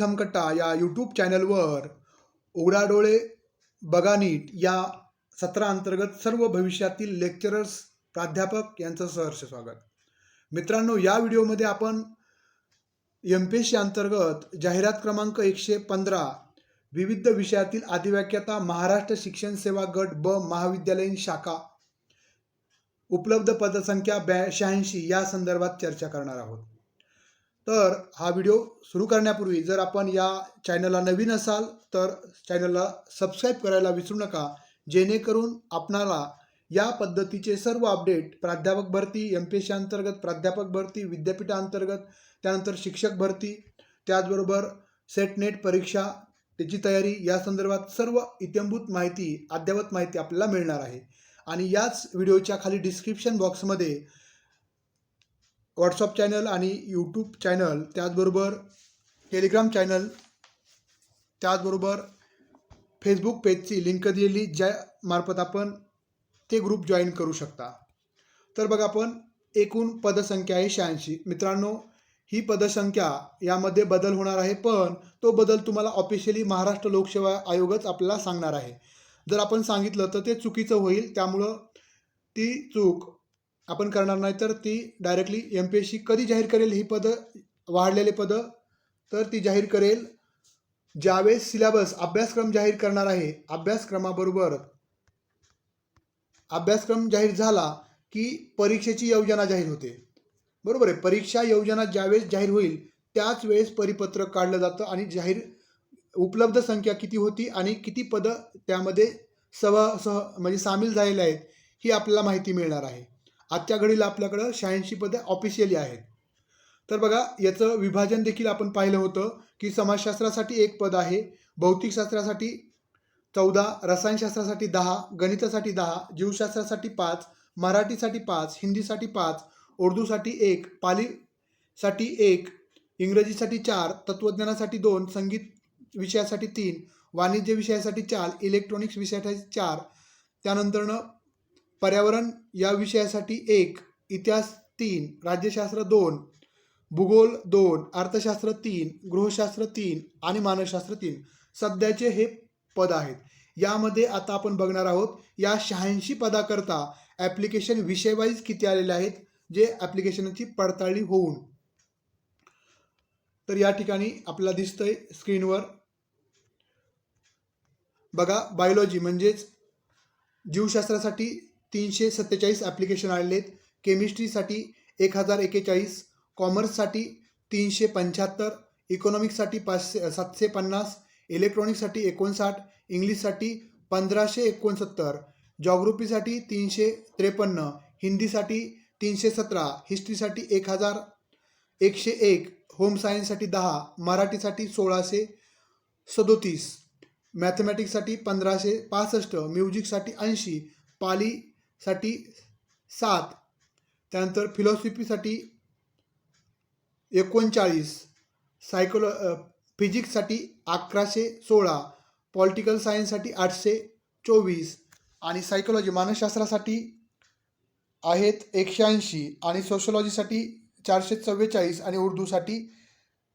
झमकट्टा या यूट्यूब चॅनलवर उघडा डोळे बघा नीट या सत्राअंतर्गत सर्व भविष्यातील लेक्चरर्स प्राध्यापक यांचं सहर्ष स्वागत. मित्रांनो, या व्हिडिओमध्ये आपण MPSC अंतर्गत जाहिरात क्रमांक 115 विविध विषयातील अधिव्याख्याता महाराष्ट्र शिक्षण सेवा गट ब महाविद्यालयीन शाखा उपलब्ध पदसंख्या 86 या संदर्भात चर्चा करणार आहोत. तर हा व्हिडिओ सुरू करण्यापूर्वी जर आपण या चॅनलला नवीन असाल तर चॅनलला सबस्क्राईब करायला विसरू नका, जेणेकरून आपणाला या पद्धतीचे सर्व अपडेट प्राध्यापक भरती, MPSC अंतर्गत प्राध्यापक भरती, विद्यापीठांतर्गत, त्यानंतर शिक्षक भरती, त्याचबरोबर सेट नेट परीक्षा त्याची तयारी या संदर्भात सर्व इत्थंभूत माहिती, अद्ययावत माहिती आपल्याला मिळणार आहे. आणि याच व्हिडिओच्या खाली डिस्क्रिप्शन बॉक्समध्ये व्हॉट्सअप चॅनल आणि यूट्यूब चॅनल, त्याचबरोबर टेलिग्राम चॅनल, त्याचबरोबर फेसबुक पेजची लिंक दिलेली, ज्या मार्फत आपण ते ग्रुप जॉईन करू शकता. तर बघा, आपण एकूण पदसंख्या आहे 86. मित्रांनो, ही पदसंख्या यामध्ये बदल होणार आहे, पण तो बदल तुम्हाला ऑफिशियली महाराष्ट्र लोकसेवा आयोगच आपल्याला सांगणार आहे. जर आपण सांगितलं तर ते चुकीचं होईल, त्यामुळं ती चूक आपण करणार नाही. तर ती डायरेक्टली MPSC कधी जाहीर करेल ही पदं, वाढलेले पदं, तर ती जाहीर करेल ज्यावेळेस सिलेबस अभ्यासक्रम जाहीर करणार आहे. अभ्यासक्रमाबरोबर अभ्यासक्रम जाहीर झाला की परीक्षेची योजना जाहीर होते, बरोबर आहे. परीक्षा योजना ज्यावेळेस जाहीर होईल त्याच वेळेस परिपत्रक काढलं जातं आणि जाहीर उपलब्ध संख्या किती होती आणि किती पदं त्यामध्ये म्हणजे सामील झालेले आहेत ही आपल्याला माहिती मिळणार आहे. आजच्या घडीला आपल्याकडं 86 पदं ऑफिशियली आहेत. तर बघा, याचं विभाजन देखील आपण पाहिलं होतं की समाजशास्त्रासाठी 1 पद आहे, भौतिकशास्त्रासाठी 14, रसायनशास्त्रासाठी 10, गणितासाठी 10, जीवशास्त्रासाठी 5, मराठीसाठी 5, हिंदीसाठी 5, उर्दूसाठी 1, पालीसाठी 1, इंग्रजीसाठी 4, तत्त्वज्ञानासाठी 2, संगीत विषयासाठी 3, वाणिज्य विषयासाठी 4, इलेक्ट्रॉनिक्स विषयासाठी 4, त्यानंतरनं पर्यावरण या विषयासाठी 1, इतिहास 3, राज्यशास्त्र 2, भूगोल 2, अर्थशास्त्र 3, गृहशास्त्र 3 आणि मानसशास्त्र 3 सध्याचे हे पद आहेत. यामध्ये आता आपण बघणार आहोत या 86 पदाकरता ॲप्लिकेशन विषयवाईज किती आलेले आहेत, जे ॲप्लिकेशनची पडताळणी होऊन. तर या ठिकाणी आपल्याला दिसतंय स्क्रीनवर बघा, बायोलॉजी म्हणजेच जीवशास्त्रासाठी 347 ॲप्लिकेशन आलेले आहेत, केमिस्ट्रीसाठी 1041, कॉमर्ससाठी 375, इकॉनॉमिक्ससाठी 750, इलेक्ट्रॉनिक्ससाठी 59, इंग्लिशसाठी 1569, जॉग्राफीसाठी 353, हिंदीसाठी 317, हिस्ट्रीसाठी 1101, होम सायन्ससाठी 10, मराठीसाठी 1637, मॅथमॅटिक्ससाठी 1565, म्युझिकसाठी 80, पालीसाठी 7, त्यानंतर फिलॉसॉफीसाठी 39, फिजिक्ससाठी 1116, पॉलिटिकल सायन्ससाठी 824 आणि सायकोलॉजी मानसशास्त्रासाठी आहेत 180 आणि सोशलॉजीसाठी 444 आणि उर्दूसाठी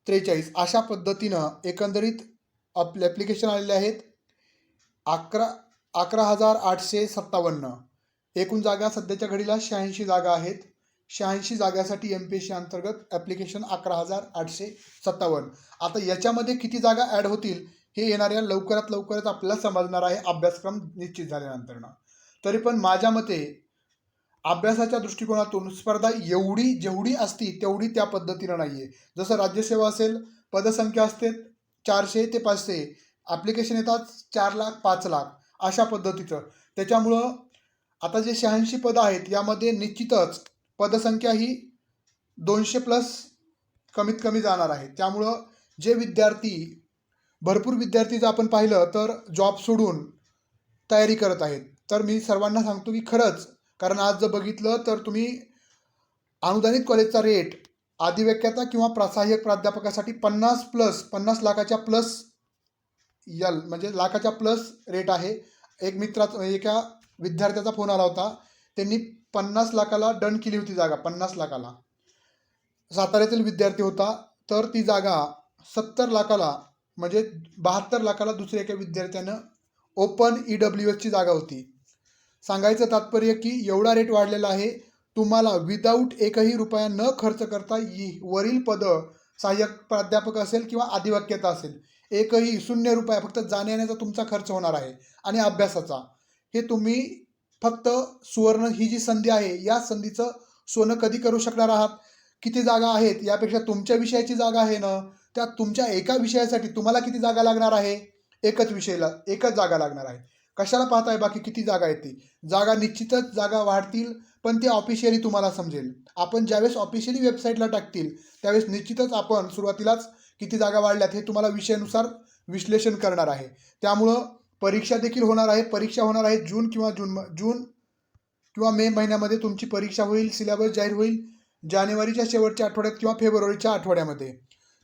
43. अशा पद्धतीनं एकंदरीत आपले ॲप्लिकेशन आलेले आहेत 11,857. एकूण जागा सध्याच्या घडीला 86 जागा आहेत. 86 जागासाठी MPSC अंतर्गत ॲप्लिकेशन 11,857. आता याच्यामध्ये किती जागा ॲड होतील हे येणाऱ्या लवकरात आपल्याला समजणार आहे अभ्यासक्रम निश्चित झाल्यानंतरनं. तरी पण माझ्या मते अभ्यासाच्या दृष्टिकोनातून स्पर्धा जेवढी असती तेवढी त्या पद्धतीनं नाही आहे. जसं राज्यसेवा असेल, पदसंख्या असते 400 ते 500, ॲप्लिकेशन येतात 4 लाख 5 लाख अशा पद्धतीचं. त्याच्यामुळं आता जे 86 पदं आहेत यामध्ये निश्चितच पदसंख्या ही 200+ कमीत कमी जाणार आहे. त्यामुळं जे भरपूर विद्यार्थी जर आपण पाहिलं तर जॉब सोडून तयारी करत आहेत. तर मी सर्वांना सांगतो की खरंच, कारण आज जर बघितलं तर तुम्ही अनुदानित कॉलेजचा रेट अधिव्याख्याता किंवा सहाय्यक प्राध्यापकासाठी 50 लाखाच्या प्लस म्हणजे लाखाच्या प्लस रेट आहे. एका विद्यार्थ्याचा फोन आला होता, त्यांनी 50 लाखाला डन केली होती जागा. 50 लाखाला साताऱ्यातील विद्यार्थी होता, तर ती जागा 70 लाखाला म्हणजे 72 लाखाला दुसऱ्या एका विद्यार्थ्यानं ओपन EWSची जागा होती. सांगायचं तात्पर्य की एवढा रेट वाढलेला आहे, तुम्हाला विदाऊट एकही रुपया न खर्च करता वरील पदं सहाय्यक प्राध्यापक असेल किंवा अधिवक्ता असेल, एकही ₹0 फक्त जाण्या-येण्याचा तुमचा खर्च होणार आहे आणि अभ्यासाचा. हे तुम्ही फक्त सुवर्ण ही जी संधी आहे, या संधीचं सोनं कधी करू शकणार आहात? किती जागा आहेत? यापेक्षा तुमच्या विषयाची जागा आहे ना, त्या तुमच्या एका विषयासाठी तुम्हाला किती जागा लागणार आहे? एकच जागा लागणार आहे. कशाला पाहताय बाकी किती जागा आहेत ती? निश्चितच जागा वाढतील, पण ते ऑफिशियली तुम्हाला समजेल. आपण ज्यावेळेस ऑफिशियली वेबसाईटला टाकतील, त्यावेळेस निश्चितच आपण सुरुवातीलाच किती जागा वाढल्यात हे तुम्हाला विषयानुसार विश्लेषण करणार आहे. त्यामुळं परीक्षा देखील होणार आहे. परीक्षा होणार आहे जून किंवा मे महिन्यामध्ये तुमची परीक्षा होईल, सिलेबस जाहीर होईल जानेवारीच्या शेवटच्या आठवड्यात किंवा फेब्रुवारीच्या आठवड्यामध्ये.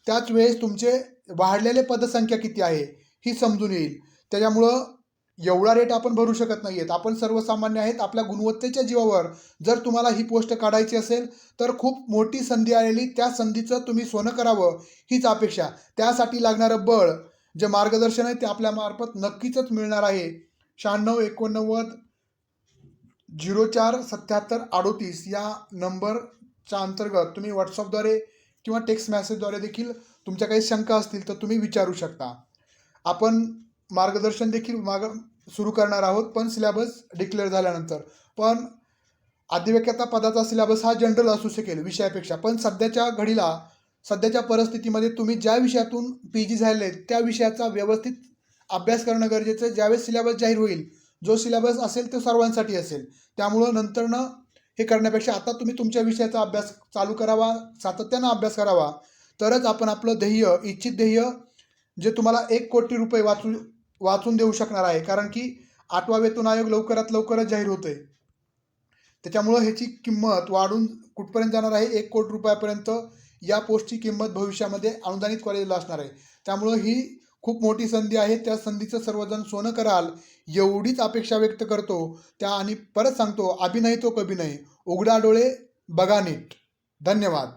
त्याच वेळेस तुमचे वाढलेले पदसंख्या किती आहे ही समजून येईल. त्याच्यामुळं एवढा रेट आपण भरू शकत नाही आहेत. आपण सर्वसामान्य आहेत. आपल्या गुणवत्तेच्या जीवावर जर तुम्हाला ही पोस्ट काढायची असेल तर खूप मोठी संधी आलेली, त्या संधीचं तुम्ही सोनं करावं हीच अपेक्षा. त्यासाठी लागणारं बळ, जे मार्गदर्शन आहे ते आपल्यामार्फत नक्कीच मिळणार आहे. 96 89 04 77 38 या नंबरच्या अंतर्गत तुम्ही व्हॉट्सअपद्वारे किंवा टेक्स्ट मेसेजद्वारे देखील तुमच्या काही शंका असतील तर तुम्ही विचारू शकता. आपण मार्गदर्शन देखील सुरू करणार आहोत, पण सिलेबस डिक्लेअर झाल्यानंतर. पण अधिवक्ता पदाचा सिलेबस हा जनरल असू शकेल विषयापेक्षा, पण सध्याच्या परिस्थितीमध्ये तुम्ही ज्या विषयातून PG झालेले त्या विषयाचा व्यवस्थित अभ्यास करणं गरजेचं आहे. ज्यावेळेस सिलेबस जाहीर होईल, जो सिलेबस असेल तो सर्वांसाठी असेल. त्यामुळं नंतरनं हे करण्यापेक्षा आता तुम्ही तुमच्या विषयाचा अभ्यास चालू करावा, सातत्यानं अभ्यास करावा. तरच आपण आपलं इच्छित ध्येय जे तुम्हाला ₹1 कोटी वाचून देऊ शकणार आहे. कारण की 8वा वेतन आयोग लवकरच जाहीर होतोय. त्याच्यामुळं ह्याची किंमत वाढून कुठपर्यंत जाणार आहे? ₹1 कोटी या पोस्टची किंमत भविष्यामध्ये अनुदानित कॉलेजला असणार आहे. त्यामुळं ही खूप मोठी संधी आहे. त्या संधीचं सर्वजण सोनं कराल एवढीच अपेक्षा व्यक्त करतो. आणि परत सांगतो, अभी नहीं तो कभी नहीं. उघडा डोळे, बघा नीट. धन्यवाद.